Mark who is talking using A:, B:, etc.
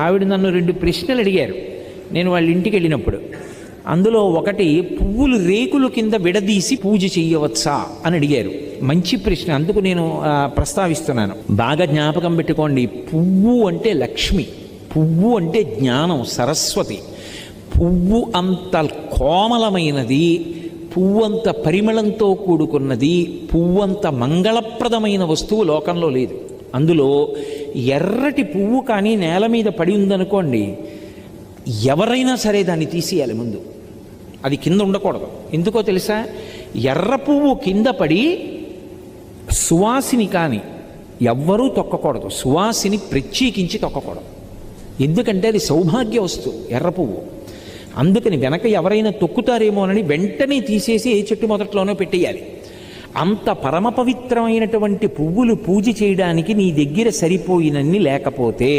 A: ఆవిడ నన్ను 2 ప్రశ్నలు అడిగారు నేను వాళ్ళ ఇంటికి వెళ్ళినప్పుడు. అందులో ఒకటి, పువ్వులు రేకులు కింద విడదీసి పూజ చెయ్యవచ్చా అని అడిగారు. మంచి ప్రశ్న, అందుకు నేను ప్రస్తావిస్తున్నాను. బాగా జ్ఞాపకం పెట్టుకోండి, పువ్వు అంటే లక్ష్మి, పువ్వు అంటే జ్ఞానం, సరస్వతి. పువ్వు అంత కోమలమైనది, పువ్వంత పరిమళంతో కూడుకున్నది, పువ్వంత మంగళప్రదమైన వస్తువు లోకంలో లేదు. అందులో ఎర్రటి పువ్వు కానీ నేల మీద పడి ఉందనుకోండి, ఎవరైనా సరే దాన్ని తీసేయాలి ముందు, అది కింద ఉండకూడదు. ఎందుకో తెలుసా? ఎర్ర పువ్వు కింద పడి సువాసిని కానీ ఎవ్వరూ తొక్కకూడదు, సువాసిని ప్రత్యేకించి తొక్కకూడదు. ఎందుకంటే అది సౌభాగ్య వస్తువు ఎర్ర పువ్వు. అందుకని వెనక ఎవరైనా తొక్కుతారేమోనని వెంటనే తీసేసి ఏ చెట్టు మొదట్లోనో పెట్టేయాలి. అంత పరమ పవిత్రమైనటువంటి పువ్వులు పూజ చేయడానికి నీ దగ్గర సరిపోయినన్ని లేకపోతే